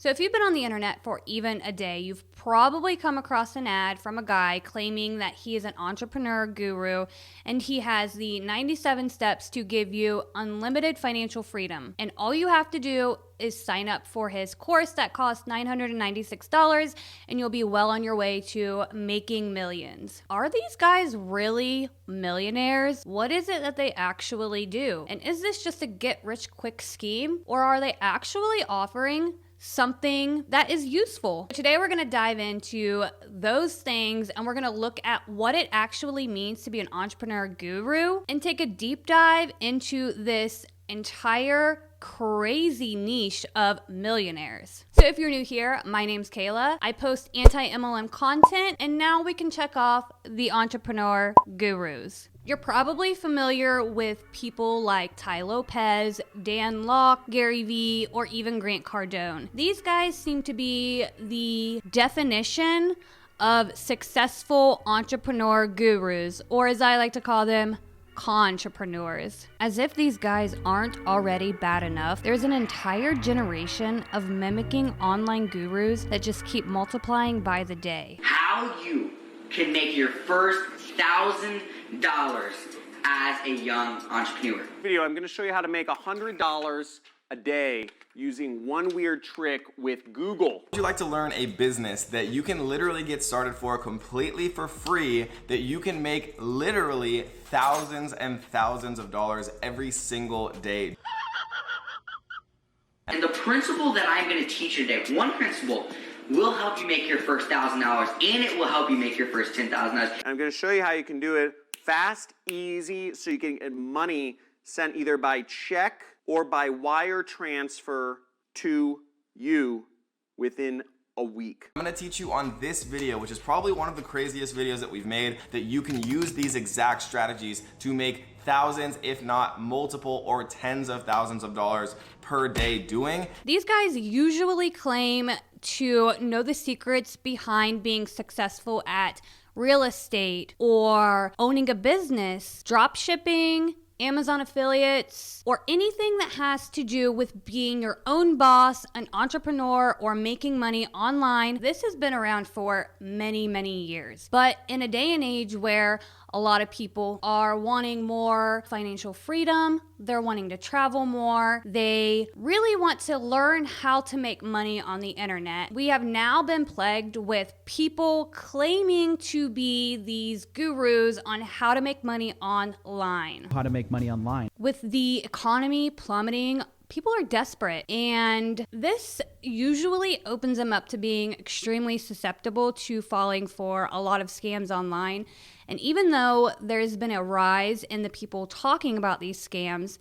So if you've been on the internet for even a day, you've probably come across an ad from a guy claiming that he is an entrepreneur guru and he has the 97 steps to give you unlimited financial freedom. And all you have to do is sign up for his course that costs $996 and you'll be well on your way to making millions. Are these guys really millionaires? What is it that they actually do? And is this just a get rich quick scheme, or are they actually offering something that is useful? Today we're going to dive into those things and we're going to look at what it actually means to be an entrepreneur guru and take a deep dive into this entire crazy niche of millionaires. So if you're new here, my name's Kayla. I post anti-MLM content, and now we can check off the entrepreneur gurus. You're probably familiar with people like Tai Lopez, Dan Lok, Gary Vee, or even Grant Cardone. These guys seem to be the definition of successful entrepreneur gurus, or as I like to call them, contrepreneurs. As if these guys aren't already bad enough, there's an entire generation of mimicking online gurus that just keep multiplying by the day. How you can make your first $1,000 as a young entrepreneur. I'm going to show you how to make $100 a day using one weird trick with Google. Would you like to learn a business that you can literally get started for completely for free, that you can make literally thousands and thousands of dollars every single day? And the principle that I'm going to teach you today, one principle, will help you make your first $1,000 and it will help you make your first $10,000. I'm going to show you how you can do it fast, easy, so you can get money sent either by check or by wire transfer to you within a week. I'm gonna teach you on this video, which is probably one of the craziest videos that we've made, that you can use these exact strategies to make thousands, if not multiple or tens of thousands of dollars per day doing. These guys usually claim to know the secrets behind being successful at real estate or owning a business, drop shipping, Amazon affiliates, or anything that has to do with being your own boss, an entrepreneur, or making money online. This has been around for many, many years. But in a day and age where a lot of people are wanting more financial freedom, they're wanting to travel more, they really want to learn how to make money on the internet. We have now been plagued with people claiming to be these gurus on how to make money online. How to make money online. With the economy plummeting, people are desperate, and this usually opens them up to being extremely susceptible to falling for a lot of scams online. And even though there's been a rise in the people talking about these scams,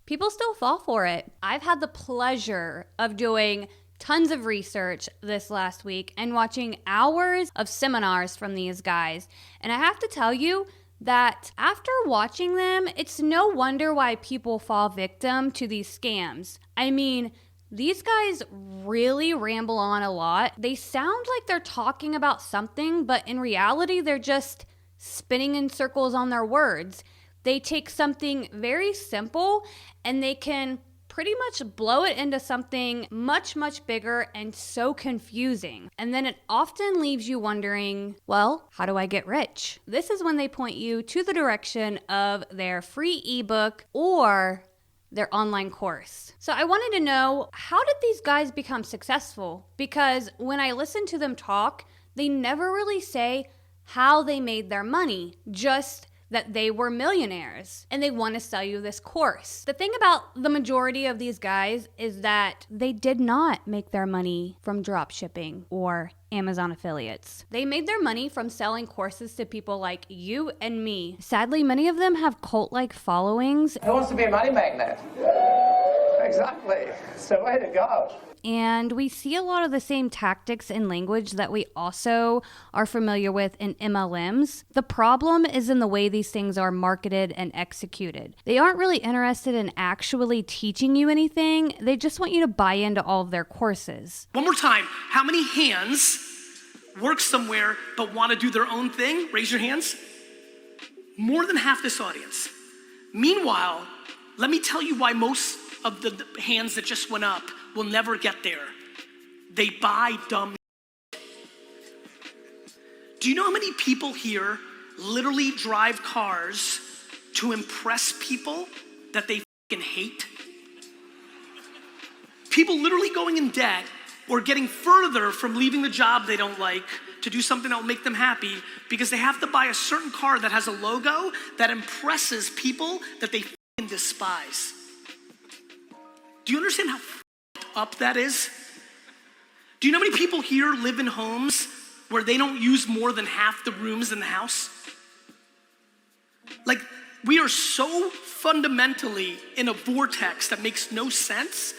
people still fall for it. I've had the pleasure of doing tons of research this last week and watching hours of seminars from these guys. And I have to tell you that after watching them, it's no wonder why people fall victim to these scams. I mean, these guys really ramble on a lot. They sound like they're talking about something, but in reality, they're just spinning in circles on their words. They take something very simple and they can pretty much blow it into something much, much bigger and so confusing. And then it often leaves you wondering, well, how do I get rich? This is when they point you to the direction of their free ebook or their online course. So I wanted to know, how did these guys become successful? Because when I listen to them talk, they never really say how they made their money, just that they were millionaires and they want to sell you this course. The thing about the majority of these guys is that they did not make their money from drop shipping or Amazon affiliates. They made their money from selling courses to people like you and me. Sadly, many of them have cult-like followings. Who wants to be a money magnet? Exactly. So way to go. And we see a lot of the same tactics and language that we also are familiar with in MLMs. The problem is in the way these things are marketed and executed. They aren't really interested in actually teaching you anything. They just want you to buy into all of their courses. One more time. How many hands work somewhere but want to do their own thing? Raise your hands. More than half this audience. Meanwhile, let me tell you why most of the hands that just went up will never get there. They buy dumb. Do you know how many people here literally drive cars to impress people that they fucking hate? People literally going in debt or getting further from leaving the job they don't like to do something that will make them happy because they have to buy a certain car that has a logo that impresses people that they fucking despise. Do you understand how up that is? Do you know how many people here live in homes where they don't use more than half the rooms in the house? Like, we are so fundamentally in a vortex that makes no sense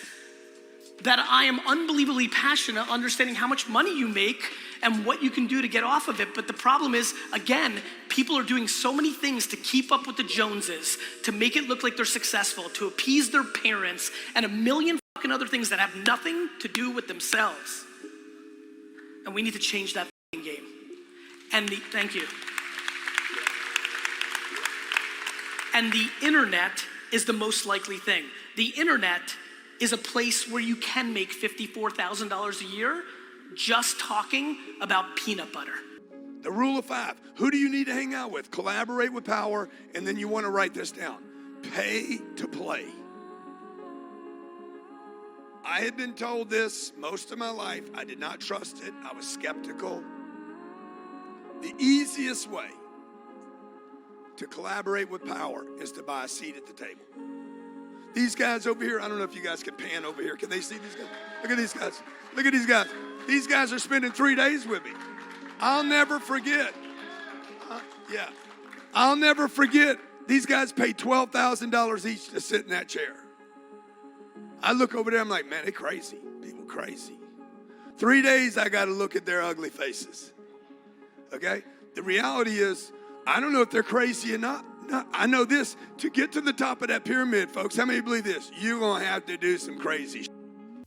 that I am unbelievably passionate understanding how much money you make and what you can do to get off of it. But the problem is, again, people are doing so many things to keep up with the Joneses, to make it look like they're successful, to appease their parents, and a million fucking other things that have nothing to do with themselves. And we need to change that game. And thank you. And the internet is the most likely thing. The internet is a place where you can make $54,000 a year just talking about peanut butter. The rule of 5. Who do you need to hang out with? Collaborate with power, and then you want to write this down. Pay to play. I had been told this most of my life. I did not trust it. I was skeptical. The easiest way to collaborate with power is to buy a seat at the table. These guys over here, I don't know if you guys can pan over here. Can they see these guys? Look at these guys. Look at these guys. These guys are spending 3 days with me. I'll never forget. I'll never forget. These guys paid $12,000 each to sit in that chair. I look over there, I'm like, man, they're crazy. People crazy. 3 days, I got to look at their ugly faces. Okay? The reality is, I don't know if they're crazy or not. No, I know this. To get to the top of that pyramid, folks, how many believe this? You're going to have to do some crazy shit.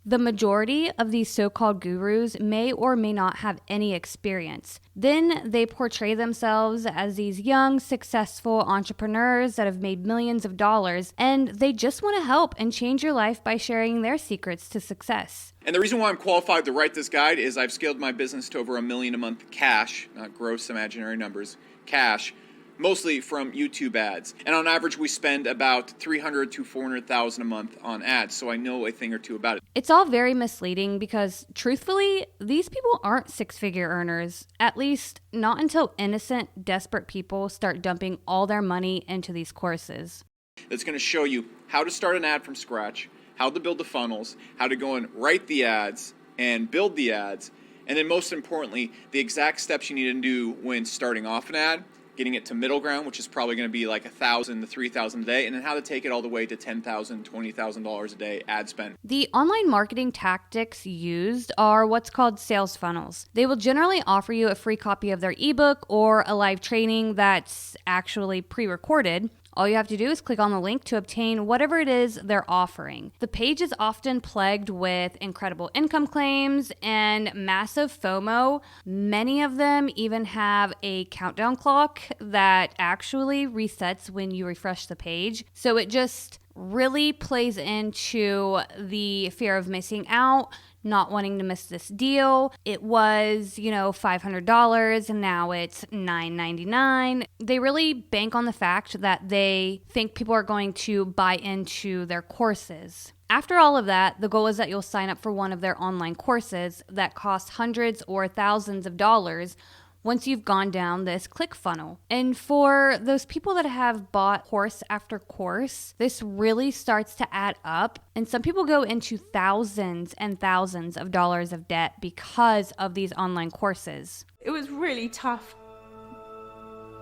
The majority of these so-called gurus may or may not have any experience. Then they portray themselves as these young, successful entrepreneurs that have made millions of dollars, and they just want to help and change your life by sharing their secrets to success. And the reason why I'm qualified to write this guide is I've scaled my business to over $1 million a month cash, not gross imaginary numbers, cash, mostly from YouTube ads. And on average, we spend about $300,000 to $400,000 a month on ads, so I know a thing or two about it. It's all very misleading because, truthfully, these people aren't six-figure earners, at least not until innocent, desperate people start dumping all their money into these courses. It's going to show you how to start an ad from scratch, how to build the funnels, how to go and write the ads and build the ads, and then most importantly, the exact steps you need to do when starting off an ad, getting it to middle ground, which is probably going to be like $1,000 to $3,000 a day, and then how to take it all the way to $10,000, $20,000 a day ad spend. The online marketing tactics used are what's called sales funnels. They will generally offer you a free copy of their ebook or a live training that's actually pre-recorded. All you have to do is click on the link to obtain whatever it is they're offering. The page is often plagued with incredible income claims and massive FOMO. Many of them even have a countdown clock that actually resets when you refresh the page. So it just really plays into the fear of missing out, not wanting to miss this deal. It was, $500 and now it's $9.99. They really bank on the fact that they think people are going to buy into their courses. After all of that, the goal is that you'll sign up for one of their online courses that cost hundreds or thousands of dollars once you've gone down this click funnel. And for those people that have bought course after course, this really starts to add up. And some people go into thousands and thousands of dollars of debt because of these online courses. It was really tough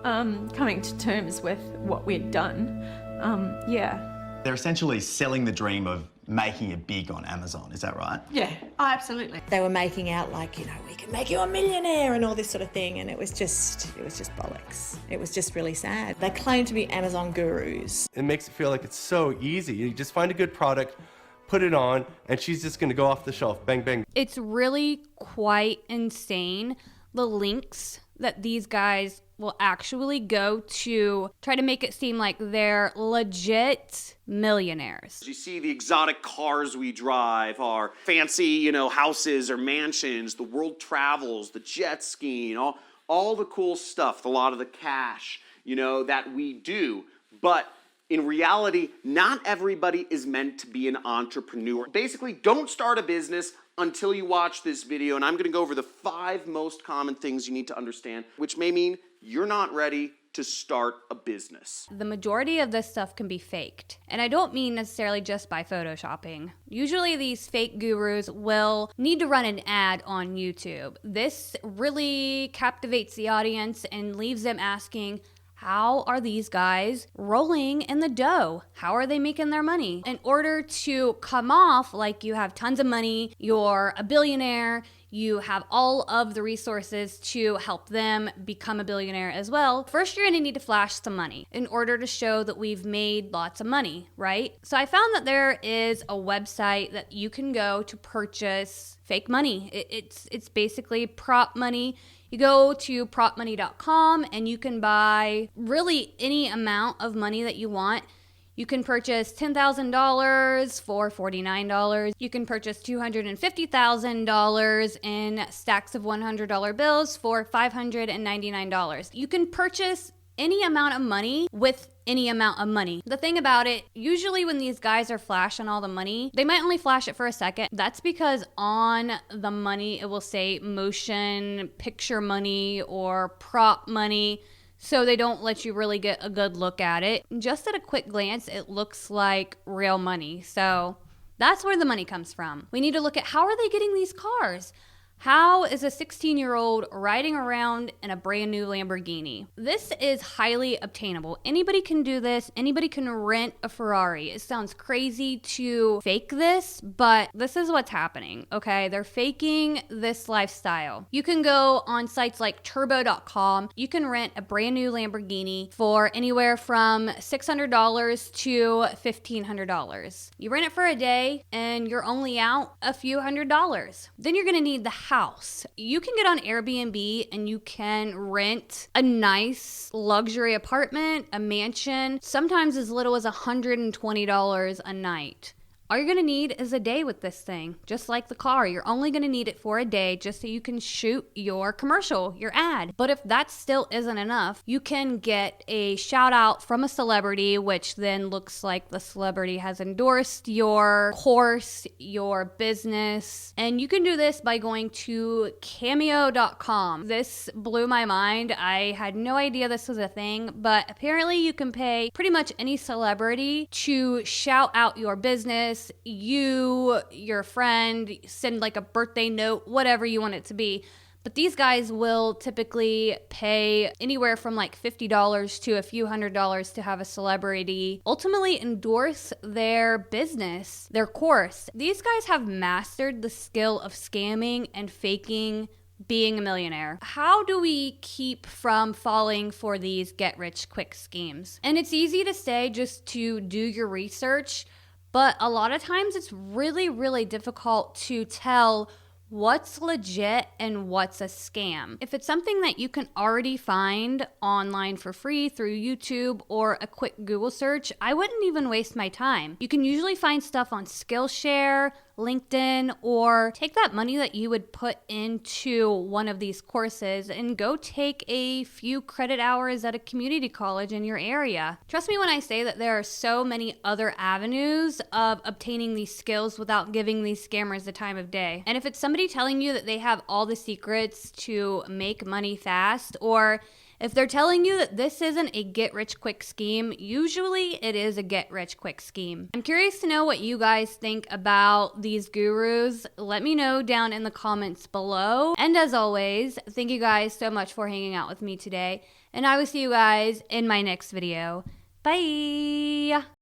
coming to terms with what we'd done. They're essentially selling the dream of making it big on Amazon, is that right? Yeah, absolutely. They were making out like, we can make you a millionaire and all this sort of thing, and it was just bollocks. It was just really sad. They claim to be Amazon gurus. It makes it feel like it's so easy. You just find a good product, put it on, and she's just gonna go off the shelf, bang, bang. It's really quite insane, the links that these guys will actually go to try to make it seem like they're legit millionaires. You see the exotic cars we drive, our fancy, houses or mansions, the world travels, the jet skiing, all the cool stuff, a lot of the cash, that we do. But in reality, not everybody is meant to be an entrepreneur. Basically, don't start a business until you watch this video, and I'm gonna go over the 5 most common things you need to understand, which may mean you're not ready to start a business. The majority of this stuff can be faked. And I don't mean necessarily just by photoshopping. Usually these fake gurus will need to run an ad on YouTube. This really captivates the audience and leaves them asking, how are these guys rolling in the dough? How are they making their money? In order to come off like you have tons of money, you're a billionaire, you have all of the resources to help them become a billionaire as well, first you're gonna need to flash some money in order to show that we've made lots of money, right? So I found that there is a website that you can go to purchase fake money. It's basically prop money. You go to propmoney.com and you can buy really any amount of money that you want. You can purchase $10,000 for $49. You can purchase $250,000 in stacks of $100 bills for $599. You can purchase any amount of money with any amount of money. The thing about it, usually when these guys are flashing all the money, they might only flash it for a second. That's because on the money, it will say motion picture money or prop money. So they don't let you really get a good look at it. Just at a quick glance, it looks like real money. So that's where the money comes from. We need to look at how are they getting these cars? How is a 16-year-old riding around in a brand new Lamborghini? This is highly obtainable. Anybody can do this. Anybody can rent a Ferrari. It sounds crazy to fake this, but this is what's happening, okay? They're faking this lifestyle. You can go on sites like turbo.com. You can rent a brand new Lamborghini for anywhere from $600 to $1,500. You rent it for a day and you're only out a few $100s. Then you're gonna need the house. You can get on Airbnb and you can rent a nice luxury apartment, a mansion, sometimes as little as $120 a night. All you're gonna need is a day with this thing, just like the car. You're only gonna need it for a day just so you can shoot your commercial, your ad. But if that still isn't enough, you can get a shout out from a celebrity, which then looks like the celebrity has endorsed your course, your business. And you can do this by going to cameo.com. This blew my mind. I had no idea this was a thing, but apparently you can pay pretty much any celebrity to shout out your business, you, your friend, send like a birthday note, whatever you want it to be. But these guys will typically pay anywhere from like $50 to a few $100s to have a celebrity ultimately endorse their business, their course. These guys have mastered the skill of scamming and faking being a millionaire. How do we keep from falling for these get-rich-quick schemes? And it's easy to say just to do your research, but a lot of times it's really, really difficult to tell what's legit and what's a scam. If it's something that you can already find online for free through YouTube or a quick Google search, I wouldn't even waste my time. You can usually find stuff on Skillshare, LinkedIn, or take that money that you would put into one of these courses and go take a few credit hours at a community college in your area. Trust me when I say that there are so many other avenues of obtaining these skills without giving these scammers the time of day. And if it's somebody telling you that they have all the secrets to make money fast, or if they're telling you that this isn't a get-rich-quick scheme, usually it is a get-rich-quick scheme. I'm curious to know what you guys think about these gurus. Let me know down in the comments below. And as always, thank you guys so much for hanging out with me today. And I will see you guys in my next video. Bye!